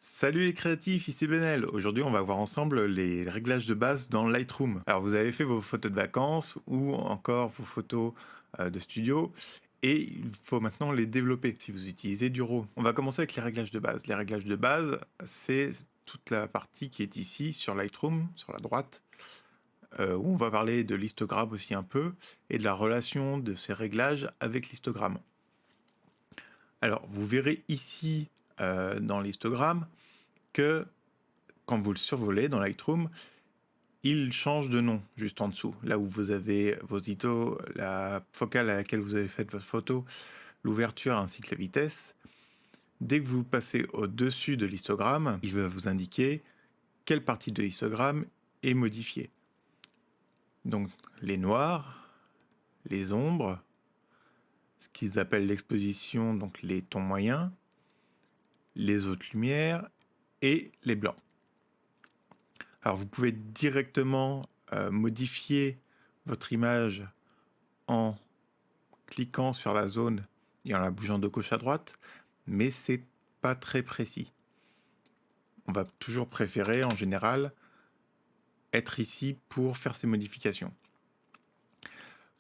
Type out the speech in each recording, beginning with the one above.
Salut les créatifs, ici Benel. Aujourd'hui, on va voir ensemble les réglages de base dans Lightroom. Alors, vous avez fait vos photos de vacances ou encore vos photos de studio et il faut maintenant les développer si vous utilisez du RAW. On va commencer avec les réglages de base. Les réglages de base, c'est toute la partie qui est ici sur Lightroom, sur la droite, où on va parler de l'histogramme aussi un peu et de la relation de ces réglages avec l'histogramme. Alors, vous verrez ici dans l'histogramme que quand vous le survolez dans Lightroom, il change de nom juste en dessous. Là où vous avez vos ISO, la focale à laquelle vous avez fait votre photo, l'ouverture ainsi que la vitesse. Dès que vous passez au-dessus de l'histogramme, il va vous indiquer quelle partie de l'histogramme est modifiée. Donc les noirs, les ombres, ce qu'ils appellent l'exposition, donc les tons moyens, les hautes lumières et les blancs. Alors vous pouvez directement modifier votre image en cliquant sur la zone et en la bougeant de gauche à droite, mais c'est pas très précis. On va toujours préférer en général être ici pour faire ces modifications.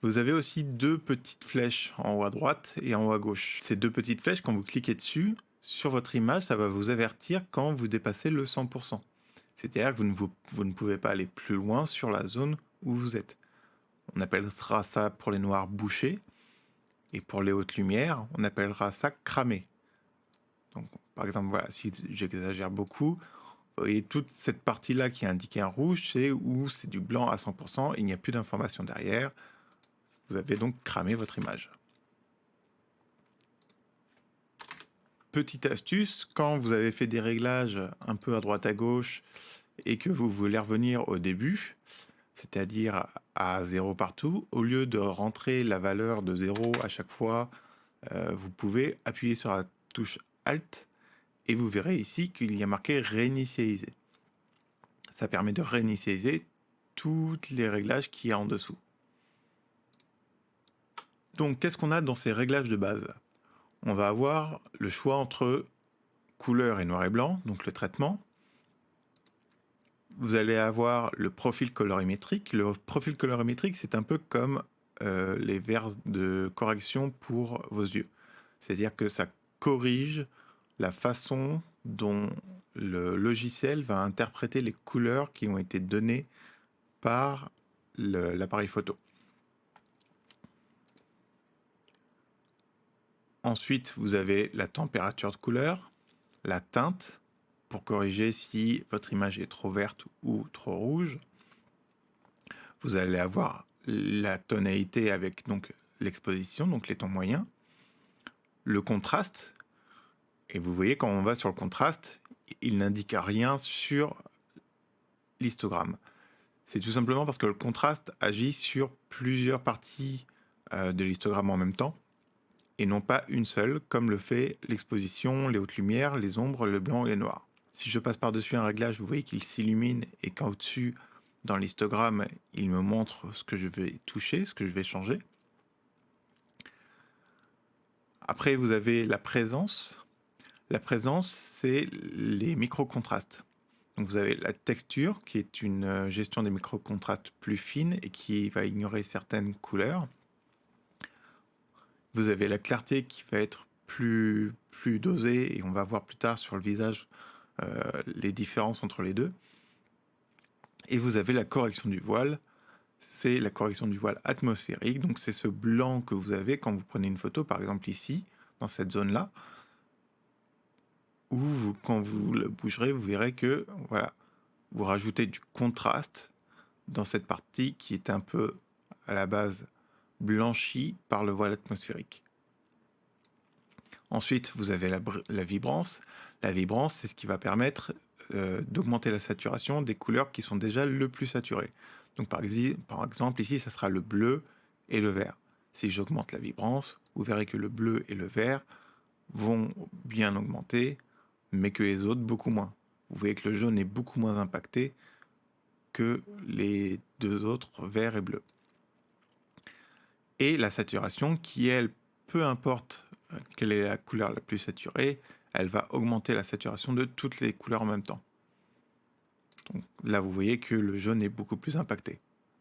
Vous avez aussi deux petites flèches en haut à droite et en haut à gauche. Ces deux petites flèches, quand vous cliquez dessus, sur votre image, ça va vous avertir quand vous dépassez le 100%. C'est-à-dire que vous ne pouvez pas aller plus loin sur la zone où vous êtes. On appellera ça pour les noirs bouchés, et pour les hautes lumières, on appellera ça cramé. Donc, par exemple, voilà, si j'exagère beaucoup, vous voyez toute cette partie-là qui est indiquée en rouge, c'est où c'est du blanc à 100%, il n'y a plus d'informations derrière. Vous avez donc cramé votre image. Petite astuce, quand vous avez fait des réglages un peu à droite à gauche et que vous voulez revenir au début, c'est-à-dire à 0 partout, au lieu de rentrer la valeur de 0 à chaque fois, vous pouvez appuyer sur la touche Alt et vous verrez ici qu'il y a marqué réinitialiser. Ça permet de réinitialiser tous les réglages qu'il y a en dessous. Donc qu'est-ce qu'on a dans ces réglages de base? On va avoir le choix entre couleur et noir et blanc, donc le traitement. Vous allez avoir le profil colorimétrique. Le profil colorimétrique, c'est un peu comme les verres de correction pour vos yeux. C'est-à-dire que ça corrige la façon dont le logiciel va interpréter les couleurs qui ont été données par l'appareil photo. Ensuite, vous avez la température de couleur, la teinte, pour corriger si votre image est trop verte ou trop rouge. Vous allez avoir la tonalité avec donc l'exposition, donc les tons moyens, le contraste, et vous voyez quand on va sur le contraste, il n'indique rien sur l'histogramme. C'est tout simplement parce que le contraste agit sur plusieurs parties de l'histogramme en même temps, et non pas une seule, comme le fait l'exposition, les hautes lumières, les ombres, le blanc et le noir. Si je passe par-dessus un réglage, vous voyez qu'il s'illumine et qu'au-dessus, dans l'histogramme, il me montre ce que je vais toucher, ce que je vais changer. Après, vous avez la présence. La présence, c'est les micro-contrastes. Donc vous avez la texture, qui est une gestion des micro-contrastes plus fine et qui va ignorer certaines couleurs. Vous avez la clarté qui va être plus dosée, et on va voir plus tard sur le visage les différences entre les deux. Et vous avez la correction du voile, c'est la correction du voile atmosphérique, donc c'est ce blanc que vous avez quand vous prenez une photo, par exemple ici, dans cette zone-là, où quand vous le bougerez, vous verrez que voilà, vous rajoutez du contraste dans cette partie qui est un peu à la base blanchie par le voile atmosphérique. Ensuite, vous avez la vibrance. La vibrance, c'est ce qui va permettre d'augmenter la saturation des couleurs qui sont déjà le plus saturées. Donc par exemple, ici, ça sera le bleu et le vert. Si j'augmente la vibrance, vous verrez que le bleu et le vert vont bien augmenter, mais que les autres beaucoup moins. Vous voyez que le jaune est beaucoup moins impacté que les deux autres, vert et bleu. Et la saturation qui, elle, peu importe quelle est la couleur la plus saturée, elle va augmenter la saturation de toutes les couleurs en même temps. Donc là, vous voyez que le jaune est beaucoup plus impacté.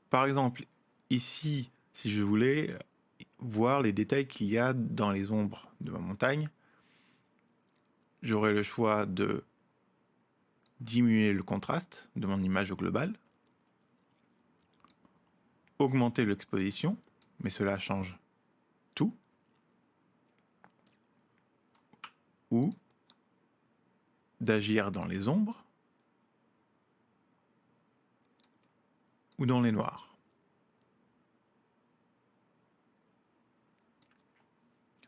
Par exemple, ici, si je voulais voir les détails qu'il y a dans les ombres de ma montagne, j'aurais le choix de diminuer le contraste de mon image au global, augmenter l'exposition, mais cela change tout, ou d'agir dans les ombres ou dans les noirs.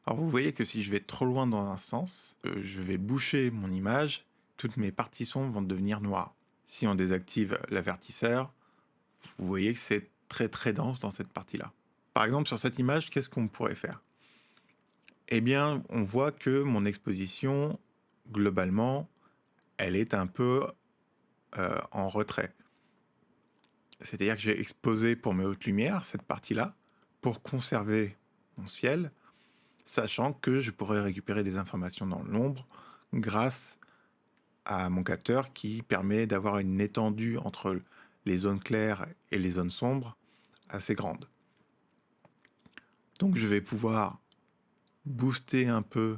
Alors vous voyez que si je vais trop loin dans un sens, je vais boucher mon image, toutes mes parties sombres vont devenir noires. Si on désactive l'avertisseur, vous voyez que c'est très très dense dans cette partie-là. Par exemple, sur cette image, qu'est-ce qu'on pourrait faire? Eh bien, on voit que mon exposition, globalement, elle est un peu en retrait. C'est-à-dire que j'ai exposé pour mes hautes lumières cette partie-là pour conserver mon ciel, sachant que je pourrais récupérer des informations dans l'ombre grâce à mon capteur qui permet d'avoir une étendue entre les zones claires et les zones sombres assez grande. Donc je vais pouvoir booster un peu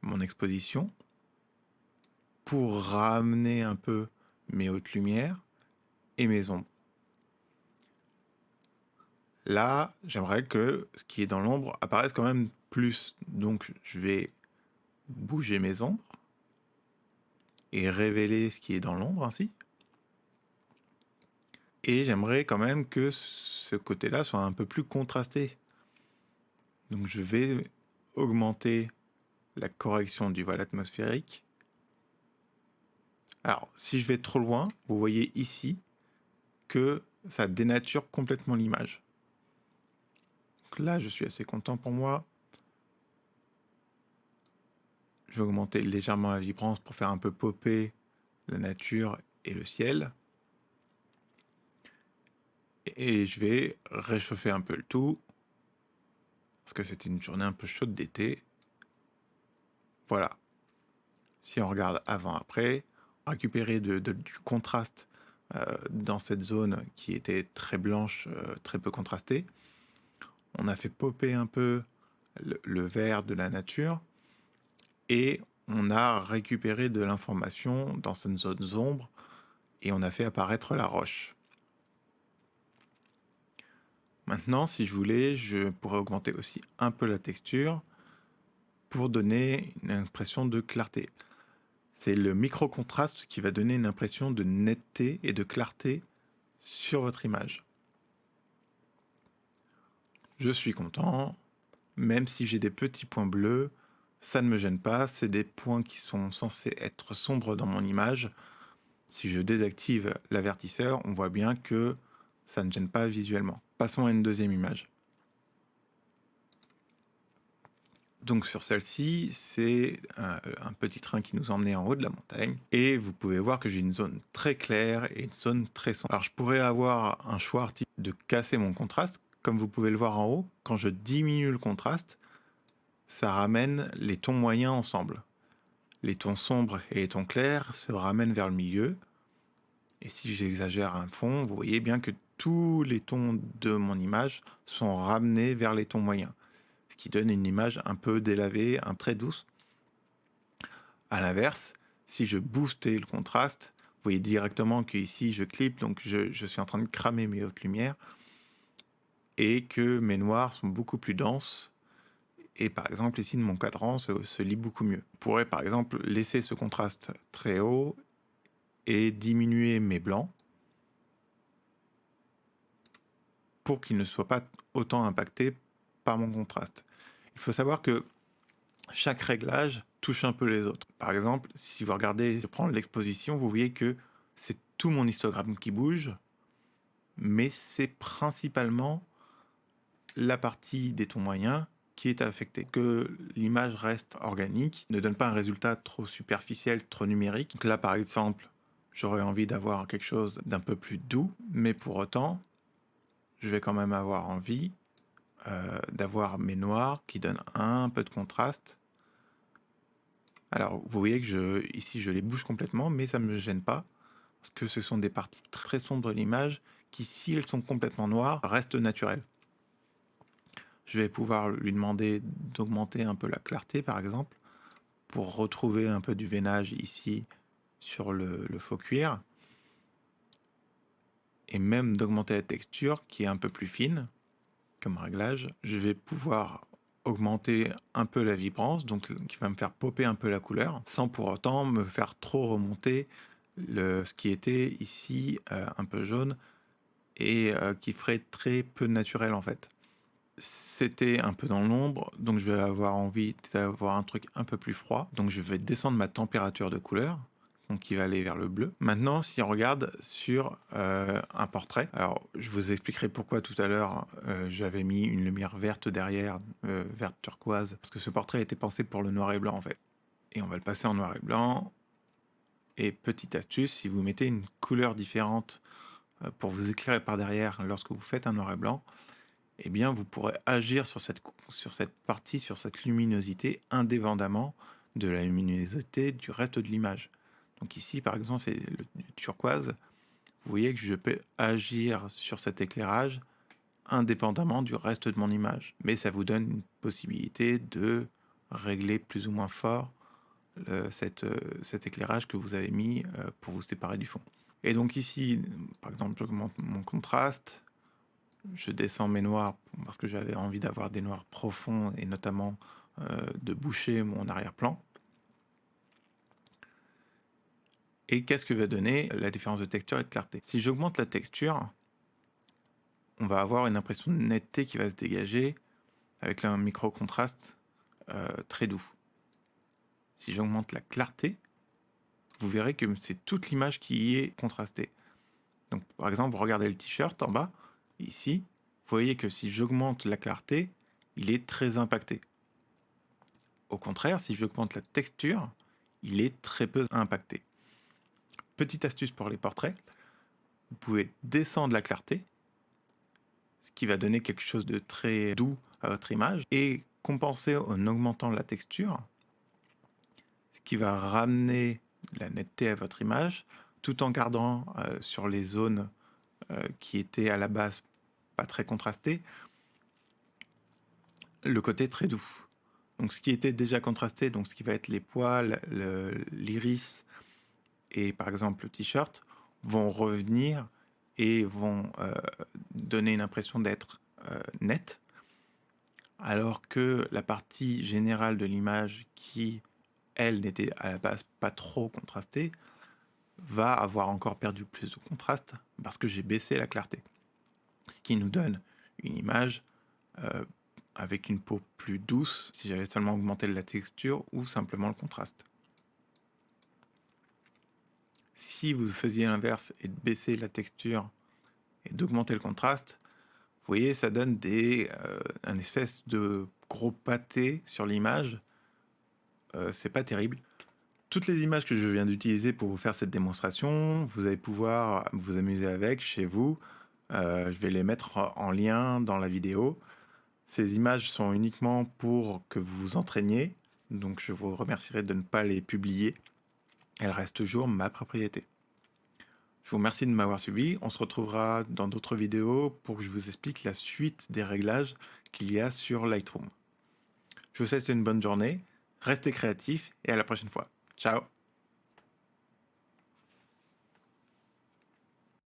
mon exposition pour ramener un peu mes hautes lumières et mes ombres. Là, j'aimerais que ce qui est dans l'ombre apparaisse quand même plus. Donc je vais bouger mes ombres et révéler ce qui est dans l'ombre ainsi. Et j'aimerais quand même que ce côté-là soit un peu plus contrasté. Donc je vais augmenter la correction du voile atmosphérique. Alors, si je vais trop loin, vous voyez ici que ça dénature complètement l'image. Donc là, je suis assez content pour moi. Je vais augmenter légèrement la vibrance pour faire un peu popper la nature et le ciel. Et je vais réchauffer un peu le tout, parce que c'était une journée un peu chaude d'été. Voilà. Si on regarde avant-après, récupérer du contraste dans cette zone qui était très blanche, très peu contrastée. On a fait popper un peu le vert de la nature et on a récupéré de l'information dans cette zone sombre et on a fait apparaître la roche. Maintenant, si je voulais, je pourrais augmenter aussi un peu la texture pour donner une impression de clarté. C'est le micro-contraste qui va donner une impression de netteté et de clarté sur votre image. Je suis content, même si j'ai des petits points bleus, ça ne me gêne pas, c'est des points qui sont censés être sombres dans mon image. Si je désactive l'avertisseur, on voit bien que ça ne gêne pas visuellement. Passons à une deuxième image. Donc sur celle-ci, c'est un petit train qui nous emmenait en haut de la montagne. Et vous pouvez voir que j'ai une zone très claire et une zone très sombre. Alors je pourrais avoir un choix artistique de casser mon contraste. Comme vous pouvez le voir en haut, quand je diminue le contraste, ça ramène les tons moyens ensemble. Les tons sombres et les tons clairs se ramènent vers le milieu. Et si j'exagère un fond, vous voyez bien que tous les tons de mon image sont ramenés vers les tons moyens, ce qui donne une image un peu délavée, un très douce. À l'inverse, si je boostais le contraste, vous voyez directement qu'ici je clip, donc je suis en train de cramer mes hautes lumières et que mes noirs sont beaucoup plus denses. Et par exemple, ici, mon cadran se lit beaucoup mieux. Je pourrais par exemple laisser ce contraste très haut et diminuer mes blancs pour qu'ils ne soient pas autant impactés par mon contraste. Il faut savoir que chaque réglage touche un peu les autres. Par exemple, si vous regardez, je prends l'exposition, vous voyez que c'est tout mon histogramme qui bouge, mais c'est principalement la partie des tons moyens qui est affectée. Que l'image reste organique, ne donne pas un résultat trop superficiel, trop numérique. Donc là, par exemple, j'aurais envie d'avoir quelque chose d'un peu plus doux, mais pour autant, je vais quand même avoir envie d'avoir mes noirs qui donnent un peu de contraste Alors, vous voyez que ici, je les bouge complètement, mais ça ne me gêne pas, parce que ce sont des parties très sombres de l'image qui, si elles sont complètement noires, restent naturelles. Je vais pouvoir lui demander d'augmenter un peu la clarté, par exemple, pour retrouver un peu du veinage ici sur le faux cuir, et même d'augmenter la texture qui est un peu plus fine comme réglage. Je vais pouvoir augmenter un peu la vibrance, donc qui va me faire popper un peu la couleur, sans pour autant me faire trop remonter ce qui était ici un peu jaune et qui ferait très peu naturel en fait. C'était un peu dans l'ombre, donc je vais avoir envie d'avoir un truc un peu plus froid. Donc je vais descendre ma température de couleur, donc qui va aller vers le bleu. Maintenant, si on regarde sur un portrait, alors je vous expliquerai pourquoi tout à l'heure j'avais mis une lumière verte derrière, verte turquoise, parce que ce portrait était pensé pour le noir et blanc en fait. Et on va le passer en noir et blanc. Et petite astuce, si vous mettez une couleur différente pour vous éclairer par derrière lorsque vous faites un noir et blanc, eh bien, vous pourrez agir sur cette partie, sur cette luminosité, indépendamment de la luminosité du reste de l'image. Donc ici, par exemple, c'est le turquoise. Vous voyez que je peux agir sur cet éclairage indépendamment du reste de mon image. Mais ça vous donne une possibilité de régler plus ou moins fort cet éclairage que vous avez mis pour vous séparer du fond. Et donc ici, par exemple, j'augmente mon contraste. Je descends mes noirs parce que j'avais envie d'avoir des noirs profonds et notamment de boucher mon arrière-plan. Et qu'est-ce que va donner la différence de texture et de clarté? Si j'augmente la texture, on va avoir une impression de netteté qui va se dégager avec un micro-contraste très doux. Si j'augmente la clarté, vous verrez que c'est toute l'image qui est contrastée. Donc par exemple, vous regardez le t-shirt en bas, ici, vous voyez que si j'augmente la clarté, il est très impacté. Au contraire, si j'augmente la texture, il est très peu impacté. Petite astuce pour les portraits, vous pouvez descendre la clarté, ce qui va donner quelque chose de très doux à votre image, et compenser en augmentant la texture, ce qui va ramener la netteté à votre image, tout en gardant sur les zones qui étaient à la base pas très contrastées, le côté très doux. Donc ce qui était déjà contrasté, donc ce qui va être les poils, l'iris et par exemple le t-shirt, vont revenir et vont donner une impression d'être net, alors que la partie générale de l'image qui, elle, n'était à la base pas trop contrastée, va avoir encore perdu plus de contraste parce que j'ai baissé la clarté. Ce qui nous donne une image avec une peau plus douce si j'avais seulement augmenté la texture ou simplement le contraste. Si vous faisiez l'inverse et de baisser la texture et d'augmenter le contraste, vous voyez, ça donne un espèce de gros pâté sur l'image. C'est pas terrible. Toutes les images que je viens d'utiliser pour vous faire cette démonstration, vous allez pouvoir vous amuser avec chez vous. Je vais les mettre en lien dans la vidéo. Ces images sont uniquement pour que vous vous entraîniez, donc je vous remercierai de ne pas les publier. Elles restent toujours ma propriété. Je vous remercie de m'avoir suivi. On se retrouvera dans d'autres vidéos pour que je vous explique la suite des réglages qu'il y a sur Lightroom. Je vous souhaite une bonne journée, restez créatifs et à la prochaine fois. Ciao!